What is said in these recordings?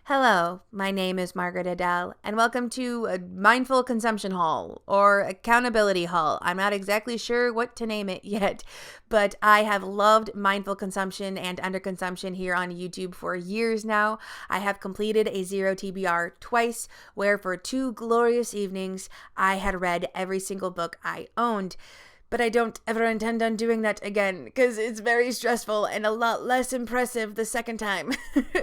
Hello, my name is Margaret Adele, and welcome to a Mindful Consumption Haul, or Accountability Haul. I'm not exactly sure what to name it yet, but I have loved mindful consumption and underconsumption here on YouTube for years now. I have completed a Zero TBR twice, where for 2 glorious evenings, I had read every single book I owned. But I don't ever intend on doing that again because it's very stressful and a lot less impressive the second time.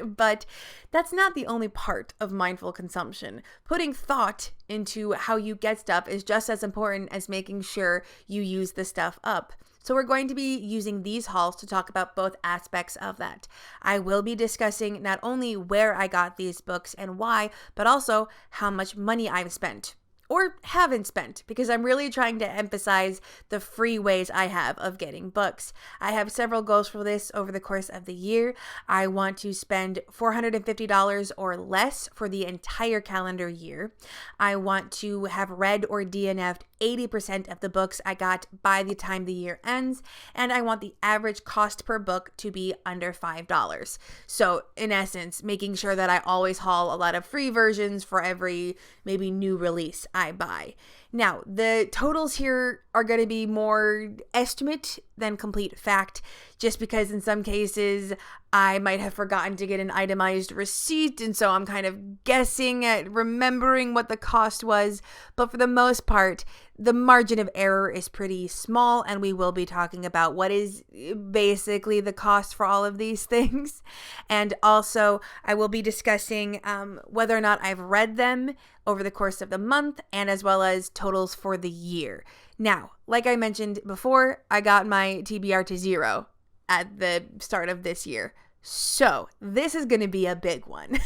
But that's not the only part of mindful consumption. Putting thought into how you get stuff is just as important as making sure you use the stuff up. So we're going to be using these hauls to talk about both aspects of that. I will be discussing not only where I got these books and why, but also how much money I've spent. Or haven't spent, because I'm really trying to emphasize the free ways I have of getting books. I have several goals for this over the course of the year. I want to spend $450 or less for the entire calendar year. I want to have read or DNF'd 80% of the books I got by the time the year ends, and I want the average cost per book to be under $5. So in essence, making sure that I always haul a lot of free versions for every maybe new release I buy. Now, the totals here are going to be more estimate than complete fact, just because in some cases I might have forgotten to get an itemized receipt, and so I'm kind of guessing at remembering what the cost was. But for the most part, the margin of error is pretty small, and we will be talking about what is basically the cost for all of these things. And also, I will be discussing whether or not I've read them over the course of the month, and as well as totals for the year. Now, like I mentioned before, I got my TBR to 0 at the start of this year. So this is going to be a big one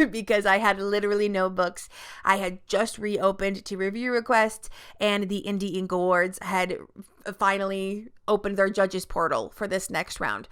because I had literally no books. I had just reopened to review requests, and the Indie Ink Awards had finally opened their judges portal for this next round.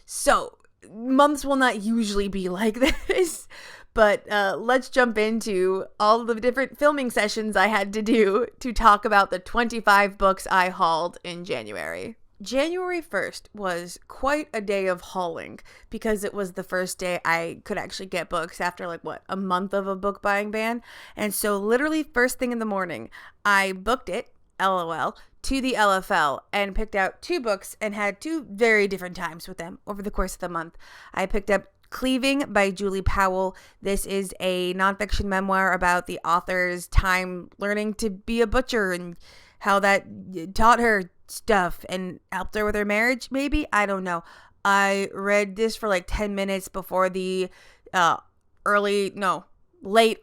So months will not usually be like this, but let's jump into all the different filming sessions I had to do to talk about the 25 books I hauled in January. January 1st was quite a day of hauling because it was the first day I could actually get books after a month of a book buying ban. And so literally first thing in the morning, I booked it, LOL, to the LFL and picked out 2 books and had 2 very different times with them over the course of the month. I picked up Cleaving by Julie Powell. This is a nonfiction memoir about the author's time learning to be a butcher and how that taught her stuff and helped her with her marriage, maybe? I don't know. I read this for 10 minutes before the late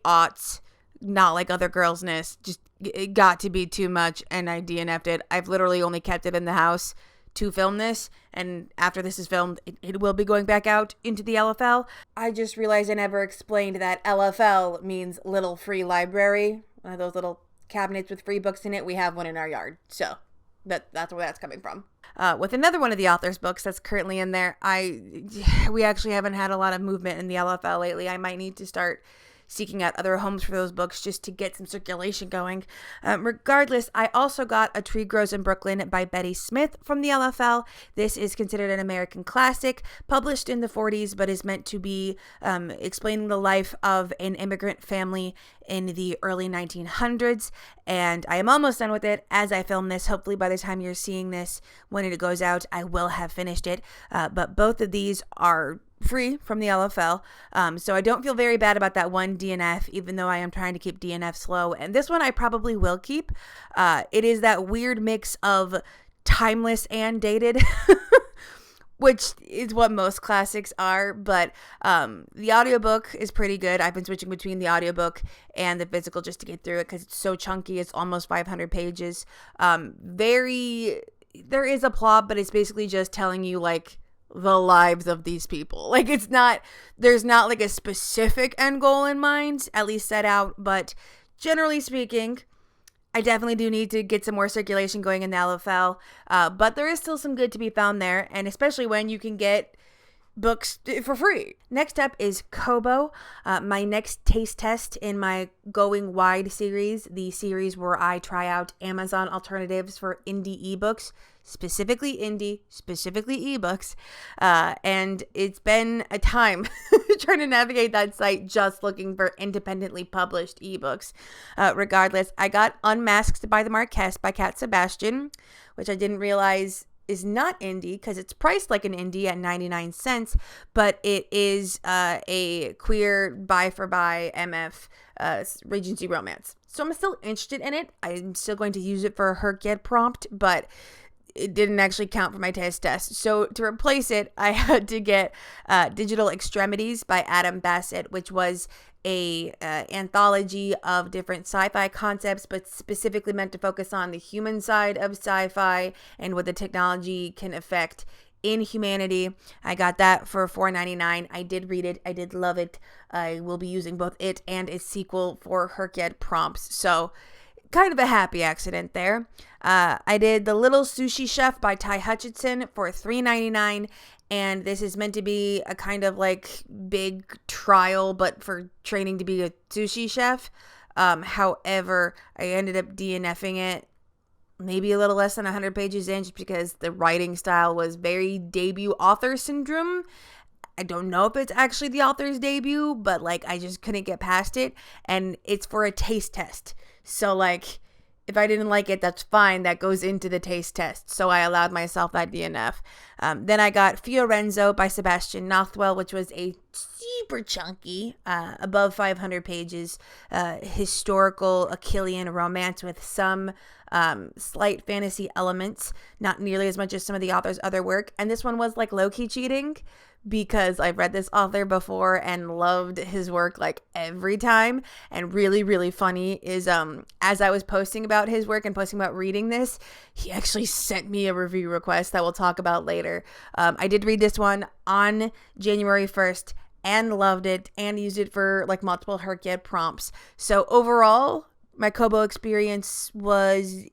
aughts, not like Other Girls' Nest. Just, it got to be too much, and I DNF'd it. I've literally only kept it in the house to film this, and after this is filmed, it will be going back out into the LFL. I just realized I never explained that LFL means Little Free Library. One of those little cabinets with free books in it. We have one in our yard, so that's where that's coming from. With another one of the author's books that's currently in there, we actually haven't had a lot of movement in the LFL lately. I might need to start seeking out other homes for those books just to get some circulation going. Regardless, I also got A Tree Grows in Brooklyn by Betty Smith from the LFL. This is considered an American classic, published in the 40s, but is meant to be explaining the life of an immigrant family in the early 1900s. And I am almost done with it as I film this. Hopefully by the time you're seeing this, when it goes out, I will have finished it. But both of these are free from the LFL, so I don't feel very bad about that one DNF, even though I am trying to keep DNF slow. And this one I probably will keep. It is that weird mix of timeless and dated, which is what most classics are, but the audiobook is pretty good. I've been switching between the audiobook and the physical just to get through it because it's so chunky. It's almost 500 pages. There is a plot, but it's basically just telling you the lives of these people. There's not a specific end goal in mind, at least set out, but generally speaking, I definitely do need to get some more circulation going in the LFL, but there is still some good to be found there, and especially when you can get books for free. Next up is Kobo, my next taste test in my Going Wide series, the series where I try out Amazon alternatives for indie ebooks, specifically indie, specifically ebooks, and it's been a time trying to navigate that site just looking for independently published ebooks. Regardless, I got Unmasked by the Marquess by Cat Sebastian, which I didn't realize is not indie because it's priced like an indie at 99 cents, but it is a queer buy for buy MF Regency romance. So I'm still interested in it. I'm still going to use it for her get prompt, but it didn't actually count for my taste test. So to replace it, I had to get Digital Extremities by Adam Bassett, which was a anthology of different sci-fi concepts, but specifically meant to focus on the human side of sci-fi and what the technology can affect in humanity. I got that for $4.99. I did read it. I did love it. I will be using both it and its sequel for Herked prompts. So kind of a happy accident there. I did The Little Sushi Chef by Ty Hutchinson for $3.99. And this is meant to be a kind of like big trial, but for training to be a sushi chef. However, I ended up DNFing it maybe a little less than 100 pages in just because the writing style was very debut author syndrome. I don't know if it's actually the author's debut, but like I just couldn't get past it. And it's for a taste test. So like if I didn't like it, that's fine. That goes into the taste test. So I allowed myself that DNF. Then I got Fiorenzo by Sebastian Nothwell, which was a super chunky, above 500 pages, historical Achillean romance with some slight fantasy elements, not nearly as much as some of the author's other work. And this one was like low-key cheating because I've read this author before and loved his work like every time. And really, really funny is as I was posting about his work and posting about reading this, he actually sent me a review request that we'll talk about later. I did read this one on January 1st and loved it and used it for like multiple Herked prompts. So overall, my Kobo experience was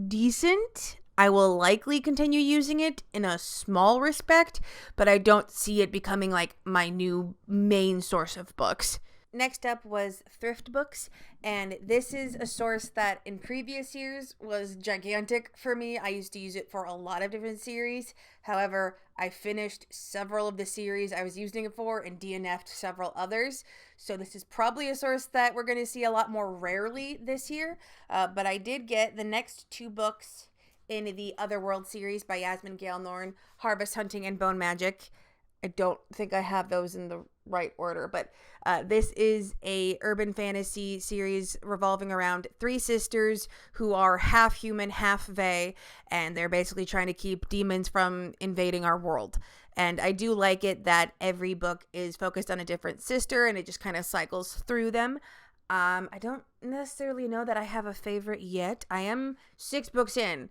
decent. I will likely continue using it in a small respect, but I don't see it becoming like my new main source of books. Next up was Thrift Books, and this is a source that in previous years was gigantic for me. I used to use it for a lot of different series. However, I finished several of the series I was using it for and DNF'd several others. So this is probably a source that we're going to see a lot more rarely this year. But I did get the next two books in the Otherworld series by Yasmin Gale Norn, Harvest Hunting and Bone Magic. I don't think I have those in the right order, but this is a urban fantasy series revolving around three sisters who are half human, half fae, and they're basically trying to keep demons from invading our world. And I do like it that every book is focused on a different sister, and it just kind of cycles through them. I don't necessarily know that I have a favorite yet. I am 6 books in.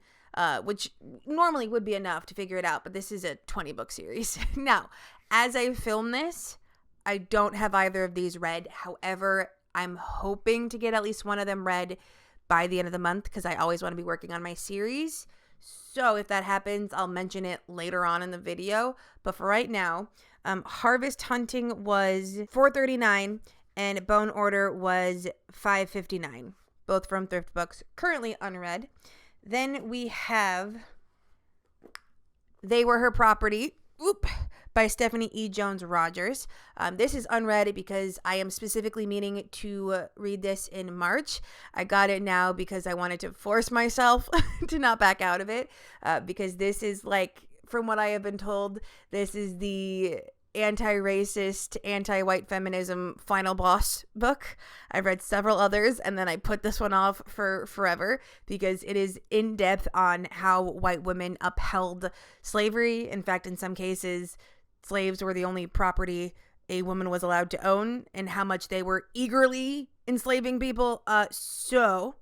Which normally would be enough to figure it out, but this is a 20-book series. Now, as I film this, I don't have either of these read. However, I'm hoping to get at least one of them read by the end of the month because I always want to be working on my series. So if that happens, I'll mention it later on in the video. But for right now, Harvest Hunting was $4.39 and Bone Order was $5.59, both from Thrift Books, currently unread. Then we have They Were Her Property by Stephanie E. Jones Rogers. This is unread because I am specifically meaning to read this in March. I got it now because I wanted to force myself to not back out of it because this is like, from what I have been told, this is the anti-racist, anti-white feminism final boss book. I've read several others and then I put this one off for forever because it is in depth on how white women upheld slavery. In fact, in some cases, slaves were the only property a woman was allowed to own and how much they were eagerly enslaving people. So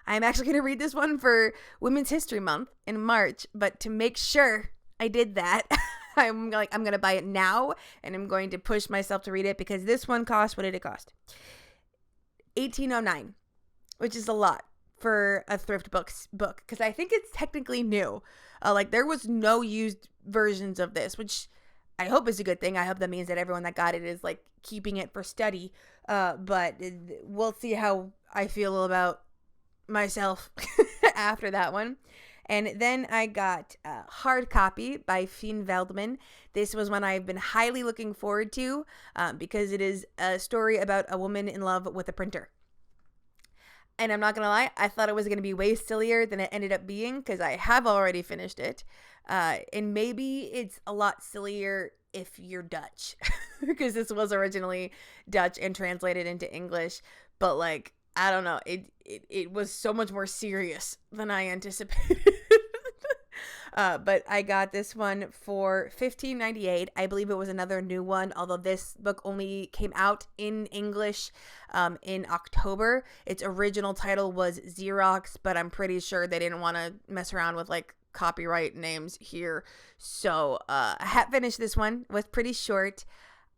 I'm actually going to read this one for Women's History Month in March, but to make sure I did that, I'm going to buy it now and I'm going to push myself to read it because this one cost, what did it cost? $18.09, which is a lot for a Thrift Books book because I think it's technically new. Like there was no used versions of this, which I hope is a good thing. I hope that means that everyone that got it is like keeping it for study. But we'll see how I feel about myself after that one. And then I got Hard Copy by Finn Veldman. This was one I've been highly looking forward to because it is a story about a woman in love with a printer. And I'm not going to lie, I thought it was going to be way sillier than it ended up being because I have already finished it. And maybe it's a lot sillier if you're Dutch because this was originally Dutch and translated into English. But like, I don't know, it was so much more serious than I anticipated. But I got this one for $15.98. I believe it was another new one, although this book only came out in English in October. Its original title was Xerox, but I'm pretty sure they didn't want to mess around with like copyright names here. So I have finished this one. It was pretty short.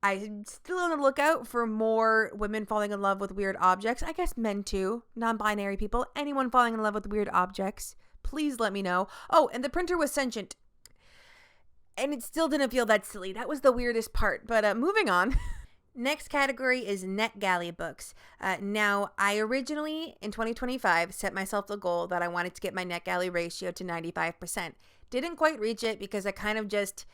I'm still on the lookout for more women falling in love with weird objects. I guess men too, non-binary people, anyone falling in love with weird objects. Please let me know. Oh, and the printer was sentient. And it still didn't feel that silly. That was the weirdest part. But moving on. Next category is NetGalley books. Now, I originally, in 2025, set myself the goal that I wanted to get my NetGalley ratio to 95%. Didn't quite reach it because I kind of just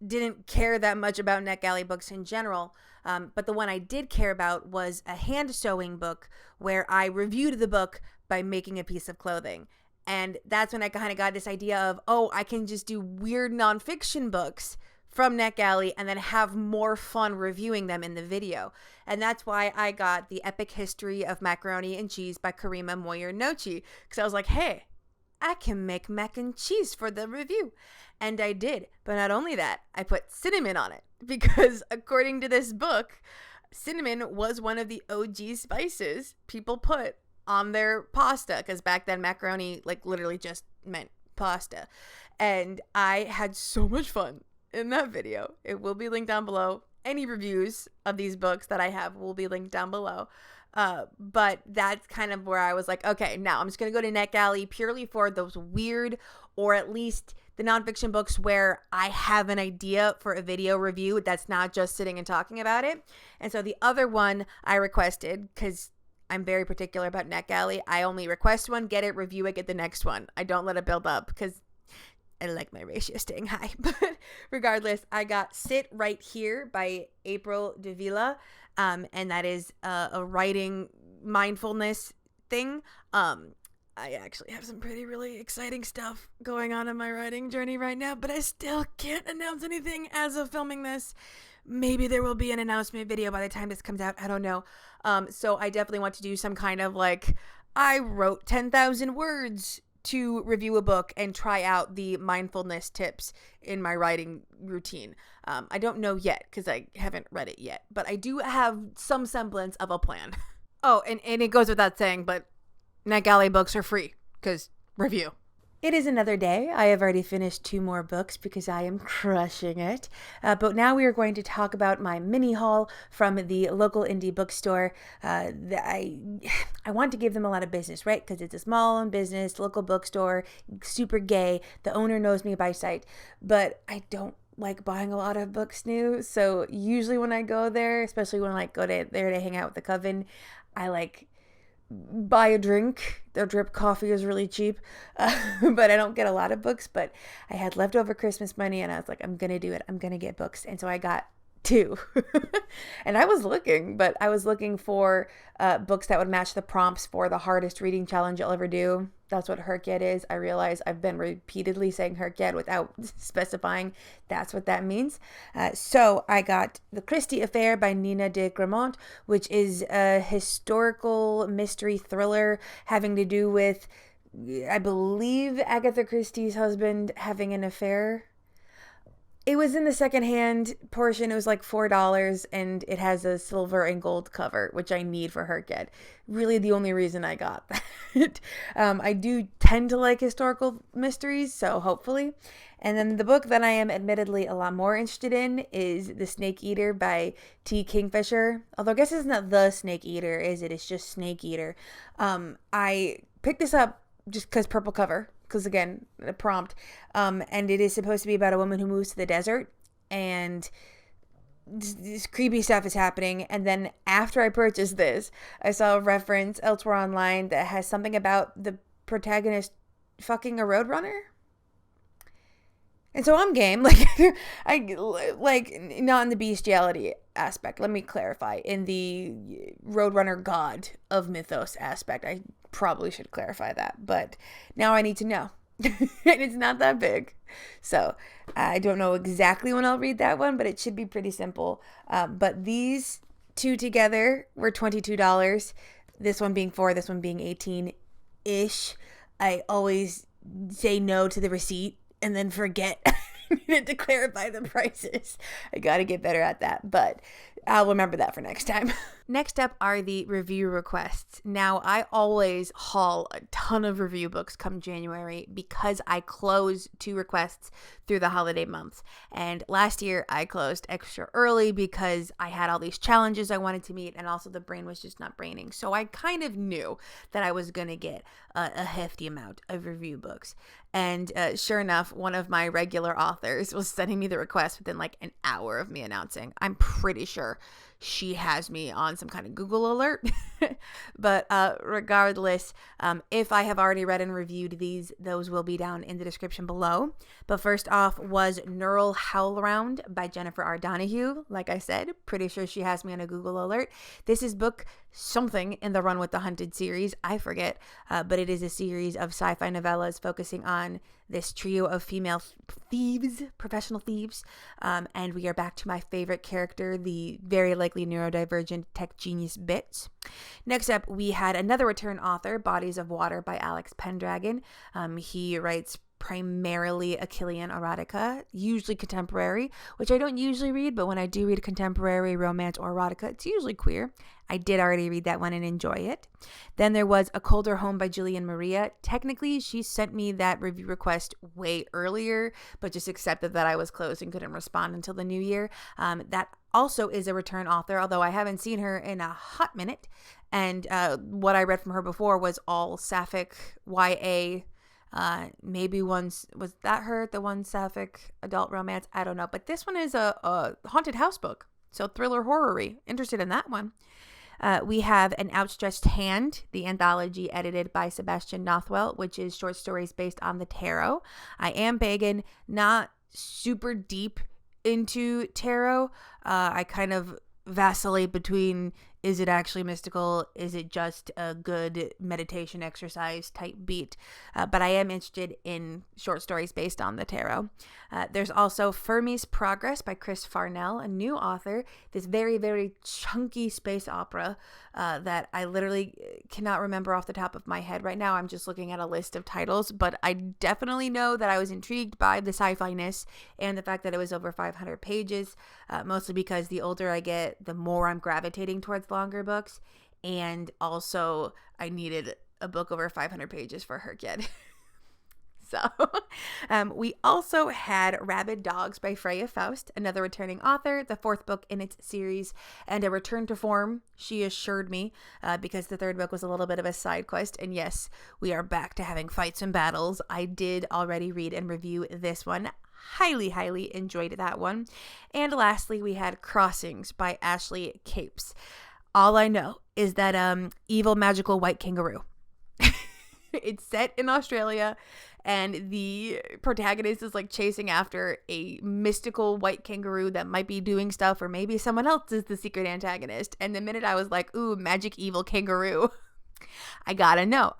didn't care that much about NetGalley books in general. But the one I did care about was a hand sewing book where I reviewed the book by making a piece of clothing. And that's when I kind of got this idea of, oh, I can just do weird nonfiction books from NetGalley and then have more fun reviewing them in the video. And that's why I got The Epic History of Macaroni and Cheese by Karima Moyer-Nochi. Because I was like, hey, I can make mac and cheese for the review. And I did. But not only that, I put cinnamon on it. Because according to this book, cinnamon was one of the OG spices people put on their pasta, because back then macaroni like literally just meant pasta. And I had so much fun in that video. It will be linked down below. Any reviews of these books that I have will be linked down below. But that's kind of where I was like, okay, now I'm just going to go to NetGalley purely for those weird, or at least the nonfiction books where I have an idea for a video review that's not just sitting and talking about it. And so the other one I requested, because I'm very particular about NetGalley. I only request one, get it, review it, get the next one. I don't let it build up because I like my ratio staying high. But regardless, I got Sit Right Here by April Davila. And that is a writing mindfulness thing. I actually have some really exciting stuff going on in my writing journey right now, but I still can't announce anything as of filming this. Maybe there will be an announcement video by the time this comes out. I don't know. So I definitely want to do some kind of like, I wrote 10,000 words to review a book and try out the mindfulness tips in my writing routine. I don't know yet because I haven't read it yet, but I do have some semblance of a plan. Oh, and it goes without saying, but NetGalley books are free because review. It is another day. I have already finished 2 more books because I am crushing it. But now we are going to talk about my mini haul from the local indie bookstore. I want to give them a lot of business, right? Because it's a small business, local bookstore, super gay. The owner knows me by sight. But I don't like buying a lot of books new. So usually when I go there, especially when I go there to hang out with the coven, I like buy a drink. Their drip coffee is really cheap, but I don't get a lot of books. But I had leftover Christmas money and I was like, I'm gonna do it. I'm gonna get books. And so I got 2. And I was looking for books that would match the prompts for the hardest reading challenge you'll ever do. That's what Herkyet is. I realize I've been repeatedly saying Herkyet without specifying that's what that means. So I got The Christie Affair by Nina de Gramont, which is a historical mystery thriller having to do with, I believe, Agatha Christie's husband having an affair. It was in the secondhand portion. It was like $4, and it has a silver and gold cover, which I need for Herkyet. Really the only reason I got that. I do tend to like historical mysteries, so hopefully. And then the book that I am admittedly a lot more interested in is The Snake Eater by T. Kingfisher. Although I guess it's not The Snake Eater, is it? It's just Snake Eater. I picked this up just because purple cover. Because again, a prompt, and it is supposed to be about a woman who moves to the desert, and this creepy stuff is happening. And then after I purchased this, I saw a reference elsewhere online that has something about the protagonist fucking a Roadrunner. And so I'm game, like, not in the bestiality aspect. Let me clarify. In the Roadrunner god of mythos aspect, I probably should clarify that. But now I need to know. And it's not that big. So I don't know exactly when I'll read that one, but it should be pretty simple. But these two together were $22. This one being $4, this one being $18-ish. I always say no to the receipt and then forget to clarify the prices. I gotta get better at that, but I'll remember that for next time. Next up are the review requests. Now, I always haul a ton of review books come January because I close 2 requests through the holiday months. And last year, I closed extra early because I had all these challenges I wanted to meet, and also the brain was just not braining. So I kind of knew that I was going to get a hefty amount of review books. And sure enough, one of my regular authors was sending me the request within like an hour of me announcing. I'm pretty sure she has me on some kind of Google alert. But regardless, if I have already read and reviewed these, those will be down in the description below. But first off was Neural Howlround by Jennifer R. Donahue. Like I said, pretty sure she has me on a Google alert. This is book something in the Run with the Hunted series. I forget, but it is a series of sci-fi novellas focusing on this trio of female thieves, professional thieves. And we are back to my favorite character, the very likely neurodivergent tech genius Bits. Next up, we had another return author, Bodies of Water by Alex Pendragon. He writes primarily Achillean erotica, usually contemporary, which I don't usually read, but when I do read contemporary romance or erotica, it's usually queer. I did already read that one and enjoy it. Then there was A Colder Home by Jillian Maria. Technically, she sent me that review request way earlier, but just accepted that I was closed and couldn't respond until the new year. That also is a return author, although I haven't seen her in a hot minute. And what I read from her before was all sapphic YA. Maybe was that her, the one sapphic adult romance? I don't know. But this one is a haunted house book. So thriller horror-y. Interested in that one. We have An Outstretched Hand, the anthology edited by Sebastian Nothwell, which is short stories based on the tarot. I am pagan, not super deep into tarot. I kind of vacillate between, is it actually mystical? Is it just a good meditation exercise type beat? But I am interested in short stories based on the tarot. There's also Fermi's Progress by Chris Farnell, a new author. This very, very chunky space opera that I literally cannot remember off the top of my head right now. I'm just looking at a list of titles, but I definitely know that I was intrigued by the sci-fi-ness and the fact that it was over 500 pages, mostly because the older I get, the more I'm gravitating towards longer books. And also I needed a book over 500 pages for her kid. So we also had Rabid Dogs by Freya Faust, another returning author, the 4th book in its series, and a return to form, she assured me, because the 3rd book was a little bit of a side quest. And yes, we are back to having fights and battles. I did already read and review this one. Highly, highly enjoyed that one. And lastly, we had Crossings by Ashley Capes. All I know is that evil magical white kangaroo. It's set in Australia, and the protagonist is like chasing after a mystical white kangaroo that might be doing stuff, or maybe someone else is the secret antagonist. And the minute I was like, ooh, magic evil kangaroo, I gotta know.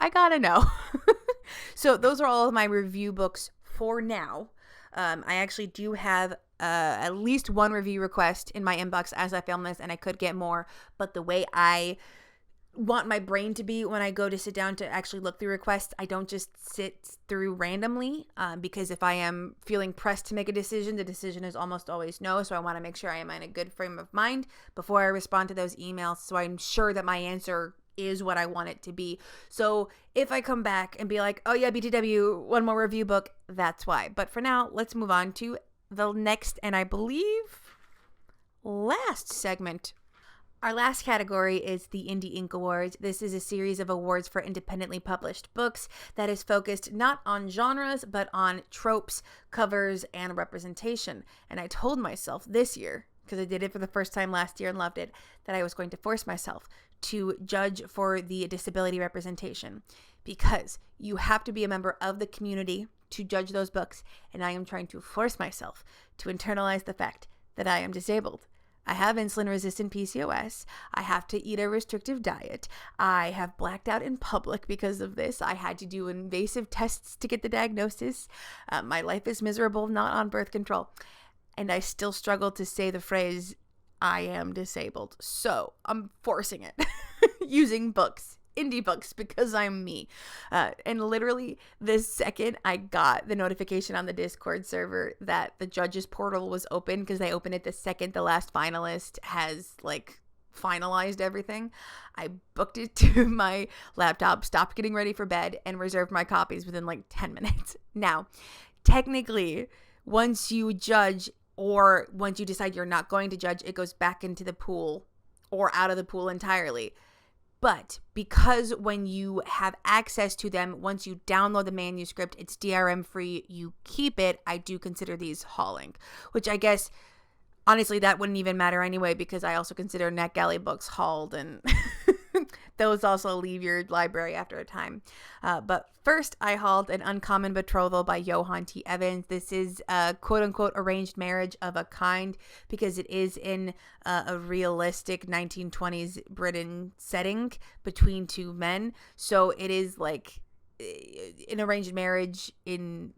So those are all of my review books for now. I actually do have at least one review request in my inbox as I film this, and I could get more, but the way I want my brain to be when I go to sit down to actually look through requests, I don't just sit through randomly, because if I am feeling pressed to make a decision, the decision is almost always no. So I want to make sure I am in a good frame of mind before I respond to those emails, so I'm sure that my answer is what I want it to be. So if I come back and be like, oh yeah, BTW, one more review book, that's why. But for now, let's move on to the next, and I believe last segment. Our last category is the Indie Ink Awards. This is a series of awards for independently published books that is focused not on genres, but on tropes, covers, and representation. And I told myself this year because I did it for the first time last year and loved it, that I was going to force myself to judge for the disability representation, because you have to be a member of the community to judge those books, and I am trying to force myself to internalize the fact that I am disabled. I have insulin-resistant PCOS. I have to eat a restrictive diet. I have blacked out in public because of this. I had to do invasive tests to get the diagnosis. My life is miserable, not on birth control. And I still struggle to say the phrase, I am disabled. So I'm forcing it using books. Indie books, because I'm me. And literally the second I got the notification on the Discord server that the judges portal was open, because they open it the second the last finalist has like finalized everything, I booked it to my laptop, stopped getting ready for bed, and reserved my copies within like 10 minutes. Now, technically, once you judge, or once you decide you're not going to judge, it goes back into the pool or out of the pool entirely. But because when you have access to them, once you download the manuscript, it's DRM free, you keep it, I do consider these hauling, which I guess, honestly, that wouldn't even matter anyway, because I also consider NetGalley books hauled, and those also leave your library after a time. But first, I hauled An Uncommon Betrothal by Johan T. Evans. This is a quote-unquote arranged marriage of a kind, because it is in a realistic 1920s Britain setting between two men. So it is like an arranged marriage in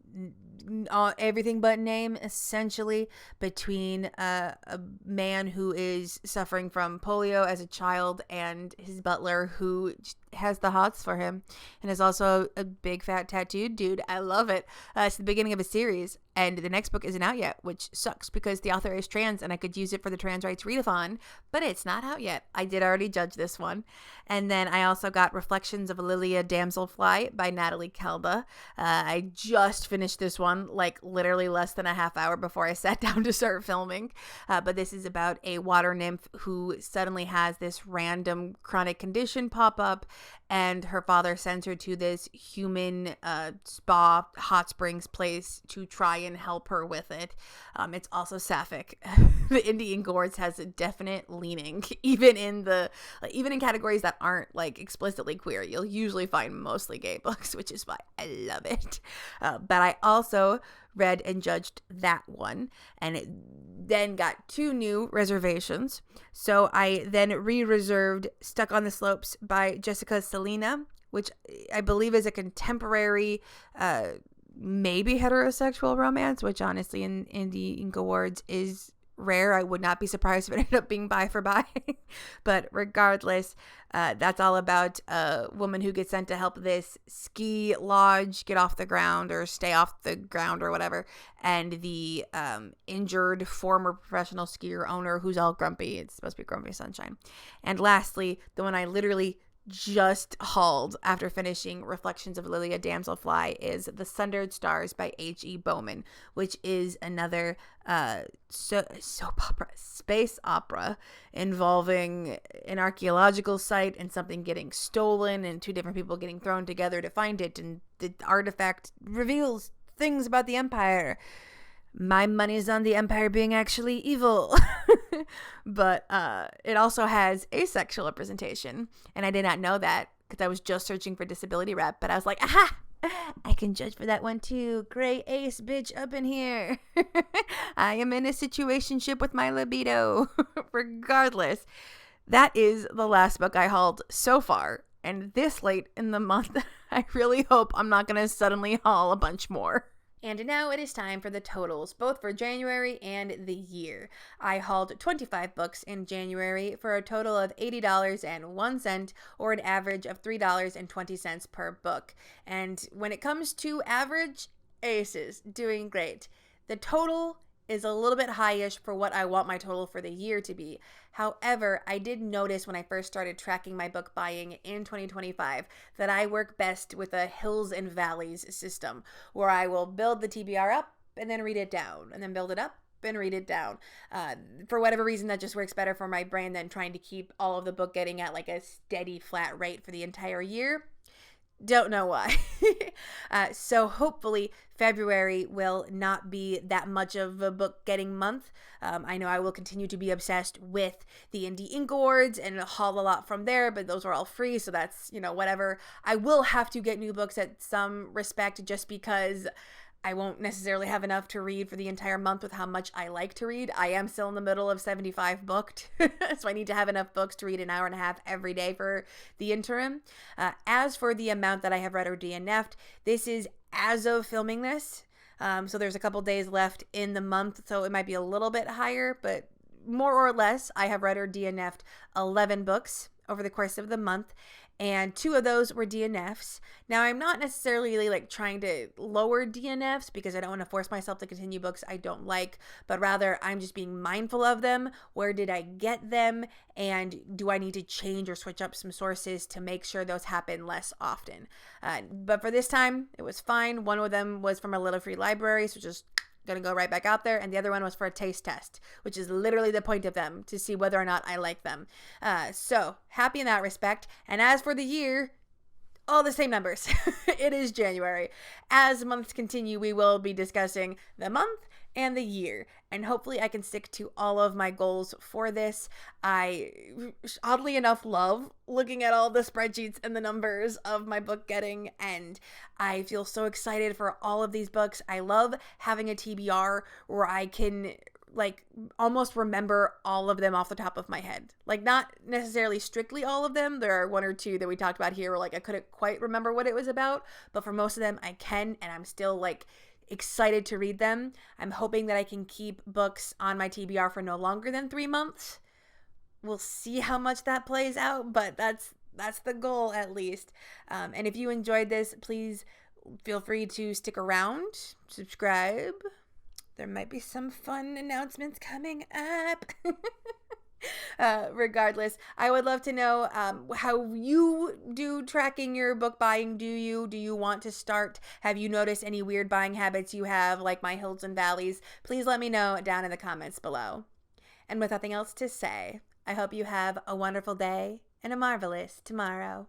everything but name, essentially, between a man who is suffering from polio as a child and his butler, who has the hots for him and is also a big fat tattooed dude. I love it. It's the beginning of a series, and the next book isn't out yet, which sucks because the author is trans and I could use it for the trans rights readathon, but it's not out yet. I did already judge this one. And then I also got Reflections of a Lilia Damselfly by Natalie Kelda. I just finished this one like literally less than a half hour before I sat down to start filming. But this is about a water nymph who suddenly has this random chronic condition pop up, and her father sends her to this human spa hot springs place to try and help her with it. It's also sapphic. The indie Inglewards has a definite leaning, even in categories that aren't like explicitly queer. You'll usually find mostly gay books, which is why I love it. But I also read and judged that one, and it then got 2 new reservations. So I then re-reserved Stuck on the Slopes by Jessica Selina, which I believe is a contemporary maybe heterosexual romance, which honestly in the Inglewards is rare. I would not be surprised if it ended up being bi for bi. But regardless, that's all about a woman who gets sent to help this ski lodge get off the ground, or stay off the ground, or whatever, and the injured former professional skier owner who's all grumpy. It's supposed to be Grumpy Sunshine. And lastly, the one I literally just hauled after finishing Reflections of Lilia Damselfly is The Sundered Stars by H.E. Bowman, which is another soap opera, space opera, involving an archaeological site and something getting stolen and 2 different people getting thrown together to find it, and the artifact reveals things about the Empire. My money's on the Empire being actually evil. But it also has asexual representation, and I did not know that because I was just searching for disability rep, but I was like, aha, I can judge for that one too. Gray ace bitch up in here. I am in a situationship with my libido. Regardless, that is the last book I hauled so far, and this late in the month, I really hope I'm not going to suddenly haul a bunch more. And now it is time for the totals, both for January and the year. I hauled 25 books in January for a total of $80.01, or an average of $3.20 per book. And when it comes to average, aces, doing great. The total is a little bit high-ish for what I want my total for the year to be. However, I did notice when I first started tracking my book buying in 2025 that I work best with a hills and valleys system, where I will build the TBR up and then read it down, and then build it up and read it down. For whatever reason, that just works better for my brain than trying to keep all of the book getting at like a steady flat rate for the entire year. Don't know why. So hopefully February will not be that much of a book getting month. I know I will continue to be obsessed with the Indie Ink Awards and haul a lot from there, but those are all free, so that's, whatever. I will have to get new books at some respect just because I won't necessarily have enough to read for the entire month with how much I like to read. I am still in the middle of 75 booked, so I need to have enough books to read an hour and a half every day for the interim. As for the amount that I have read or DNF'd, this is as of filming this. So there's a couple days left in the month, so it might be a little bit higher, but more or less, I have read or DNF'd 11 books over the course of the month, and 2 of those were DNFs. Now, I'm not necessarily trying to lower DNFs because I don't want to force myself to continue books I don't like, but rather I'm just being mindful of them. Where did I get them? And do I need to change or switch up some sources to make sure those happen less often? But for this time, it was fine. One of them was from a Little Free Library, so just gonna go right back out there, and the other one was for a taste test, which is literally the point of them, to see whether or not I like them. So happy in that respect. And as for the year, all the same numbers. It is January. As months continue, we will be discussing the month and the year, and hopefully I can stick to all of my goals for this. I, oddly enough, love looking at all the spreadsheets and the numbers of my book getting, and I feel so excited for all of these books. I love having a TBR where I can almost remember all of them off the top of my head. Not necessarily strictly all of them. There are 1 or 2 that we talked about here where I couldn't quite remember what it was about, but for most of them I can, and I'm still excited to read them. I'm hoping that I can keep books on my TBR for no longer than 3 months. We'll see how much that plays out, but that's the goal at least. And if you enjoyed this, please feel free to stick around, subscribe. There might be some fun announcements coming up. Regardless, I would love to know how you do tracking your book buying. Do you want to start? Have you noticed any weird buying habits you have, like my hills and valleys? Please let me know down in the comments below. And with nothing else to say, I hope you have a wonderful day and a marvelous tomorrow.